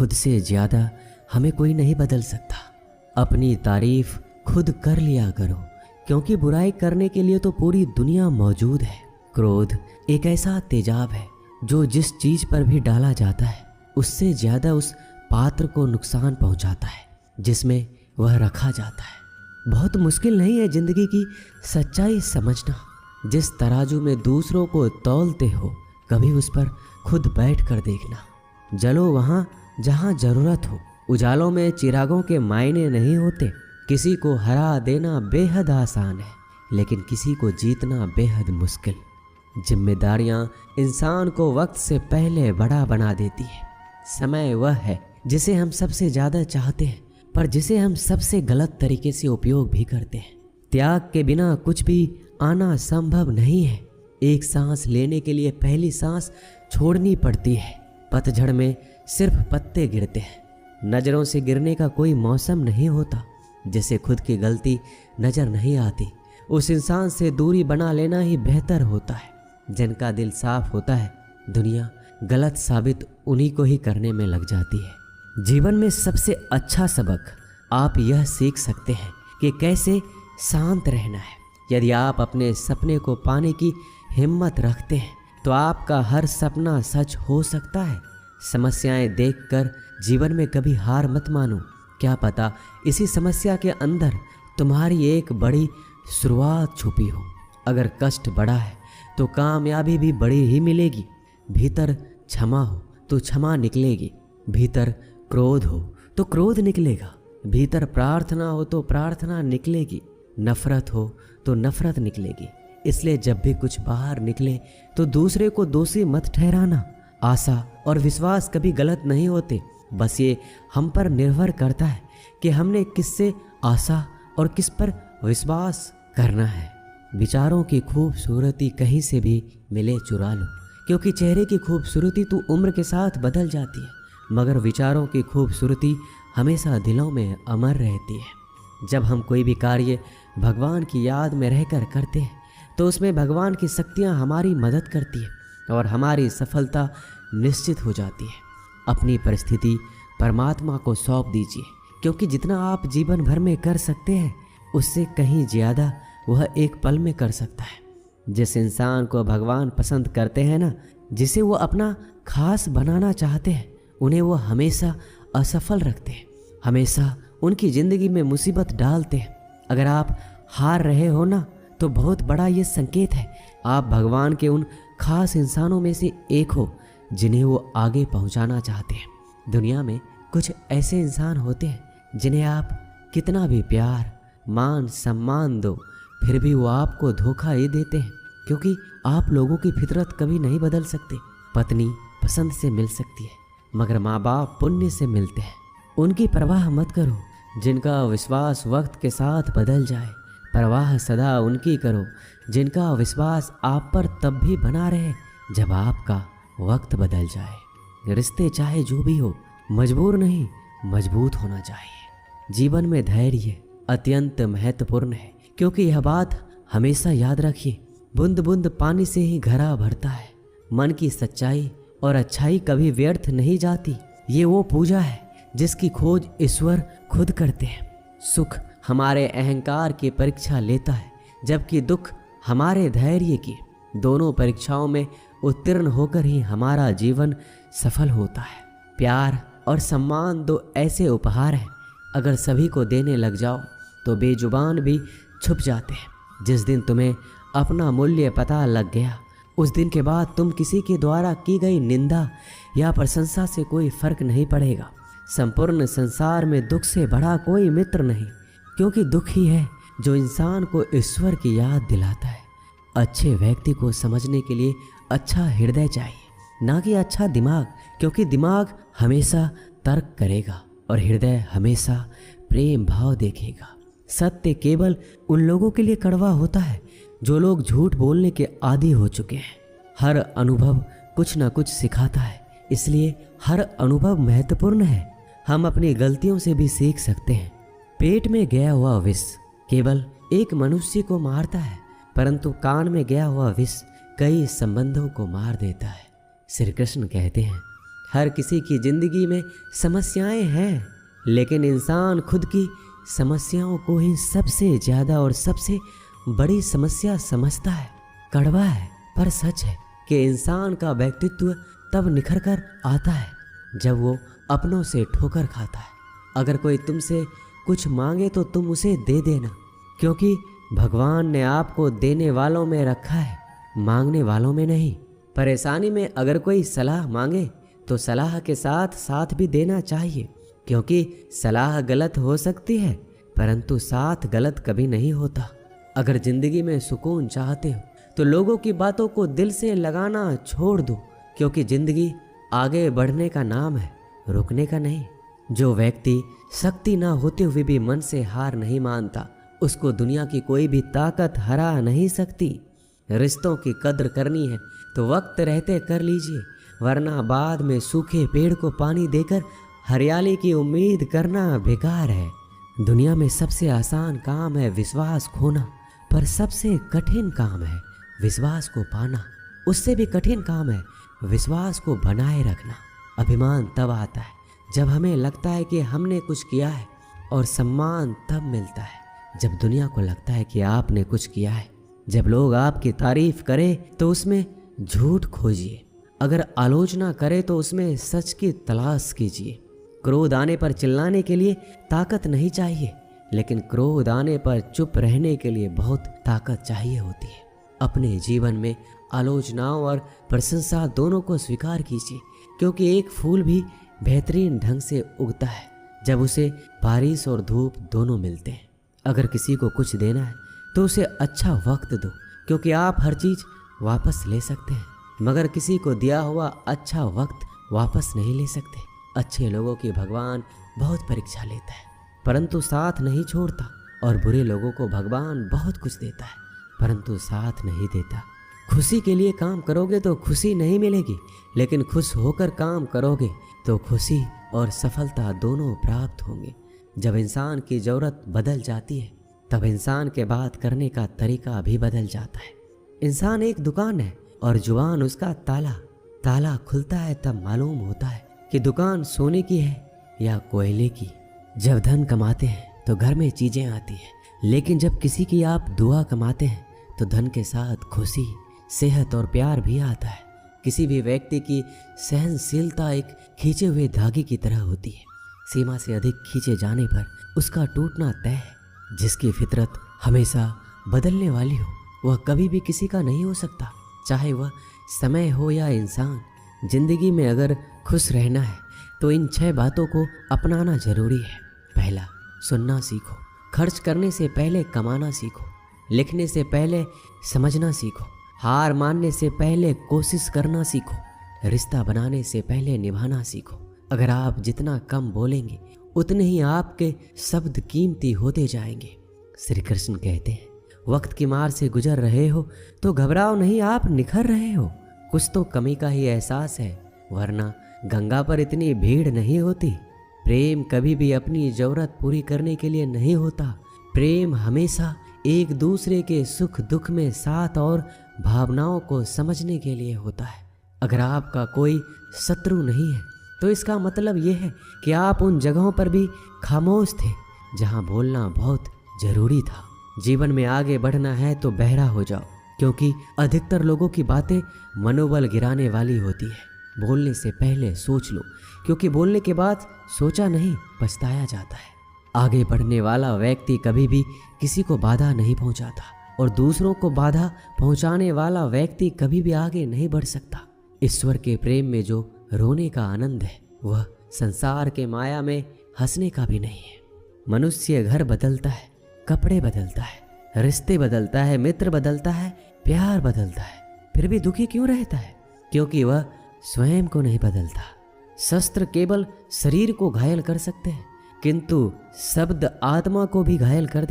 खुद से ज़्यादा हमें कोई नहीं बदल सकता। अपनी तारीफ खुद कर लिया करो, क्योंकि बुराई करने के लिए तो पूरी दुनिया मौजूद है। क्रोध एक ऐसा तेजाब है जो जिस चीज़ पर भी डाला जाता है उससे ज़्यादा उस पात्र को नुकसान पहुंचाता है जिसमें वह रखा जाता है। बहुत मुश्किल नहीं है ज़िंदगी की सच्चाई समझना। जिस तराजू में दूसरों को तौलते हो, कभी उस पर खुद बैठ कर देखना। जलो वहाँ जहाँ ज़रूरत हो। उजालों में चिरागों के मायने नहीं होते। किसी को हरा देना बेहद आसान है, लेकिन किसी को जीतना बेहद मुश्किल। जिम्मेदारियाँ इंसान को वक्त से पहले बड़ा बना देती है। समय वह है जिसे हम सबसे ज़्यादा चाहते हैं, पर जिसे हम सबसे गलत तरीके से उपयोग भी करते हैं। त्याग के बिना कुछ भी आना संभव नहीं है। एक सांस लेने के लिए पहली सांस छोड़नी पड़ती है। पतझड़ में सिर्फ पत्ते गिरते हैं। नज़रों से गिरने का कोई मौसम नहीं होता। जिसे खुद की गलती नज़र नहीं आती, उस इंसान से दूरी बना लेना ही बेहतर होता है। जिनका दिल साफ होता है, दुनिया गलत साबित उन्हीं को ही करने में लग जाती है। जीवन में सबसे अच्छा सबक आप यह सीख सकते हैं कि कैसे शांत रहना है। यदि आप अपने सपने को पाने की हिम्मत रखते हैं तो आपका हर सपना सच हो सकता है। समस्याएं देखकर जीवन में कभी हार मत मानो। क्या पता इसी समस्या के अंदर तुम्हारी एक बड़ी शुरुआत छुपी हो। अगर कष्ट बड़ा है तो कामयाबी भी बड़ी ही मिलेगी। भीतर क्षमा हो तो क्षमा निकलेगी। भीतर क्रोध हो तो क्रोध निकलेगा। भीतर प्रार्थना हो तो प्रार्थना निकलेगी। नफरत हो तो नफरत निकलेगी। इसलिए जब भी कुछ बाहर निकले तो दूसरे को दोषी मत ठहराना। आशा और विश्वास कभी गलत नहीं होते। बस ये हम पर निर्भर करता है कि हमने किससे आशा और किस पर विश्वास करना है। विचारों की खूबसूरती कहीं से भी मिले चुरा लो, क्योंकि चेहरे की खूबसूरती तो उम्र के साथ बदल जाती है, मगर विचारों की खूबसूरती हमेशा दिलों में अमर रहती है। जब हम कोई भी कार्य भगवान की याद में रहकर करते हैं तो उसमें भगवान की शक्तियाँ हमारी मदद करती है और हमारी सफलता निश्चित हो जाती है। अपनी परिस्थिति परमात्मा को सौंप दीजिए, क्योंकि जितना आप जीवन भर में कर सकते हैं उससे कहीं ज़्यादा वह एक पल में कर सकता है। जिस इंसान को भगवान पसंद करते हैं ना, जिसे वो अपना खास बनाना चाहते हैं, उन्हें वो हमेशा असफल रखते हैं, हमेशा उनकी ज़िंदगी में मुसीबत डालते हैं। अगर आप हार रहे हो ना, तो बहुत बड़ा ये संकेत है आप भगवान के उन खास इंसानों में से एक हो जिन्हें वो आगे पहुंचाना चाहते हैं। दुनिया में कुछ ऐसे इंसान होते हैं जिन्हें आप कितना भी प्यार मान सम्मान दो, फिर भी वो आपको धोखा ही देते हैं, क्योंकि आप लोगों की फितरत कभी नहीं बदल सकते। पत्नी पसंद से मिल सकती है, मगर माँ बाप पुण्य से मिलते हैं। उनकी परवाह मत करो जिनका विश्वास वक्त के साथ बदल जाए। परवाह सदा उनकी करो जिनका विश्वास आप पर तब भी बना रहे जब आपका वक्त बदल जाए। रिश्ते चाहे जो भी हो, मजबूर नहीं मजबूत होना चाहिए। जीवन में धैर्य अत्यंत महत्वपूर्ण है, क्योंकि यह बात हमेशा याद रखिए, बूंद बूंद पानी से ही घड़ा भरता है। मन की सच्चाई और अच्छाई कभी व्यर्थ नहीं जाती। ये वो पूजा है जिसकी खोज ईश्वर खुद करते हैं। सुख हमारे अहंकार की परीक्षा लेता है, जबकि दुख हमारे धैर्य की। दोनों परीक्षाओं में उत्तीर्ण होकर ही हमारा जीवन सफल होता है। प्यार और सम्मान दो ऐसे उपहार हैं, अगर सभी को देने लग जाओ तो बेजुबान भी छुप जाते हैं। जिस दिन तुम्हें अपना मूल्य पता लग गया, उस दिन के बाद तुम किसी के द्वारा की गई निंदा या प्रशंसा से कोई फर्क नहीं पड़ेगा। संपूर्ण संसार में दुख से बड़ा कोई मित्र नहीं, क्योंकि दुख ही है जो इंसान को ईश्वर की याद दिलाता है। अच्छे व्यक्ति को समझने के लिए अच्छा हृदय चाहिए, ना कि अच्छा दिमाग, क्योंकि दिमाग हमेशा तर्क करेगा और हृदय हमेशा प्रेम भाव देखेगा। सत्य केवल उन लोगों के लिए कड़वा होता है जो लोग झूठ बोलने के आदी हो चुके हैं। हर अनुभव कुछ न कुछ सिखाता है, इसलिए हर अनुभव महत्वपूर्ण है। हम अपनी गलतियों से भी सीख सकते हैं। पेट में गया हुआ विष केवल एक मनुष्य को मारता है, परंतु कान में गया हुआ विष कई संबंधों को मार देता है। श्री कृष्ण कहते हैं, हर किसी की जिंदगी में समस्याएं हैं, लेकिन इंसान खुद की समस्याओं को ही सबसे ज्यादा और सबसे बड़ी समस्या समझता है। कड़वा है पर सच है कि इंसान का व्यक्तित्व तब निखर कर आता है जब वो अपनों से ठोकर खाता है। अगर कोई तुमसे कुछ मांगे तो तुम उसे दे देना, क्योंकि भगवान ने आपको देने वालों में रखा है, मांगने वालों में नहीं। परेशानी में अगर कोई सलाह मांगे तो सलाह के साथ साथ भी देना चाहिए, क्योंकि सलाह गलत हो सकती है परंतु साथ गलत कभी नहीं होता। अगर जिंदगी में सुकून चाहते हो तो लोगों की बातों को दिल से लगाना छोड़ दो, क्योंकि जिंदगी आगे बढ़ने का नाम है, रुकने का नहीं। जो व्यक्ति शक्ति ना होते हुए भी मन से हार नहीं मानता, उसको दुनिया की कोई भी ताकत हरा नहीं सकती। रिश्तों की कद्र करनी है तो वक्त रहते कर लीजिए, वरना बाद में सूखे पेड़ को पानी देकर हरियाली की उम्मीद करना बेकार है। दुनिया में सबसे आसान काम है विश्वास खोना, पर सबसे कठिन काम है विश्वास को पाना। उससे भी कठिन काम है विश्वास को बनाए रखना। अभिमान तब आता है जब हमें लगता है कि हमने कुछ किया है, और सम्मान तब मिलता है जब दुनिया को लगता है कि आपने कुछ किया है। जब लोग आपकी तारीफ करें तो उसमें झूठ खोजिए, अगर आलोचना करे तो उसमें सच की तलाश कीजिए। क्रोध आने पर चिल्लाने के लिए ताकत नहीं चाहिए, लेकिन क्रोध आने पर चुप रहने के लिए बहुत ताकत चाहिए होती है। अपने जीवन में आलोचनाओं और प्रशंसा दोनों को स्वीकार कीजिए, क्योंकि एक फूल भी बेहतरीन ढंग से उगता है जब उसे बारिश और धूप दोनों मिलते हैं। अगर किसी को कुछ देना है तो उसे अच्छा वक्त दो, क्योंकि आप हर चीज़ वापस ले सकते हैं, मगर किसी को दिया हुआ अच्छा वक्त वापस नहीं ले सकते। अच्छे लोगों की भगवान बहुत परीक्षा लेता है परंतु साथ नहीं छोड़ता, और बुरे लोगों को भगवान बहुत कुछ देता है परंतु साथ नहीं देता। खुशी के लिए काम करोगे तो खुशी नहीं मिलेगी, लेकिन खुश होकर काम करोगे तो खुशी और सफलता दोनों प्राप्त होंगे। जब इंसान की ज़रूरत बदल जाती है तब इंसान के बात करने का तरीका भी बदल जाता है। इंसान एक दुकान है और जुबान उसका ताला। ताला खुलता है तब मालूम होता है कि दुकान सोने की है या कोयले की। जब धन कमाते हैं तो घर में चीजें आती हैं, लेकिन जब किसी की आप दुआ कमाते हैं तो धन के साथ खुशी, सेहत और प्यार भी आता है। किसी भी व्यक्ति की सहनशीलता एक खींचे हुए धागे की तरह होती है। सीमा से अधिक खींचे जाने पर उसका टूटना तय है। जिसकी फितरत हमेशा बदलने वाली हो वह कभी भी किसी का नहीं हो सकता, चाहे वह समय हो या इंसान। जिंदगी में अगर खुश रहना है तो इन 6 बातों को अपनाना जरूरी है। पहला, सुनना सीखो। खर्च करने से पहले कमाना सीखो। लिखने से पहले समझना सीखो। हार मानने से पहले कोशिश करना सीखो। रिश्ता बनाने से पहले निभाना सीखो। अगर आप जितना कम बोलेंगे उतने ही आपके शब्द कीमती होते जाएंगे। श्री कृष्ण कहते हैं, वक्त की मार से गुजर रहे हो तो घबराओ नहीं, आप निखर रहे हो। कुछ तो कमी का ही एहसास है, वरना गंगा पर इतनी भीड़ नहीं होती। प्रेम कभी भी अपनी जरूरत पूरी करने के लिए नहीं होता। प्रेम हमेशा एक दूसरे के सुख दुख में साथ और भावनाओं को समझने के लिए होता है। अगर आपका कोई शत्रु नहीं है तो इसका मतलब यह है कि आप उन जगहों पर भी खामोश थे जहां बोलना बहुत जरूरी था। जीवन में आगे बढ़ना है तो बहरा हो जाओ, क्योंकि अधिकतर लोगों की बातें मनोबल गिराने वाली होती है। बोलने से पहले सोच लो, क्योंकि बोलने के बाद सोचा नहीं पछताया जाता है। आगे बढ़ने वाला व्यक्ति कभी भी किसी को बाधा नहीं पहुंचाता, और दूसरों को बाधा पहुंचाने वाला व्यक्ति कभी भी आगे नहीं बढ़ सकता। ईश्वर के प्रेम में जो रोने का आनंद है वह संसार के माया में हंसने का भी नहीं है। मनुष्य घर बदलता है, कपड़े बदलता है, रिश्ते बदलता है, मित्र बदलता है, प्यार बदलता है, फिर भी दुखी क्यों रहता है? क्योंकि वह स्वयं को नहीं बदलता। शस्त्र केवल शरीर को घायल कर सकते हैं, किंतु शब्द आत्मा को भी घायल कर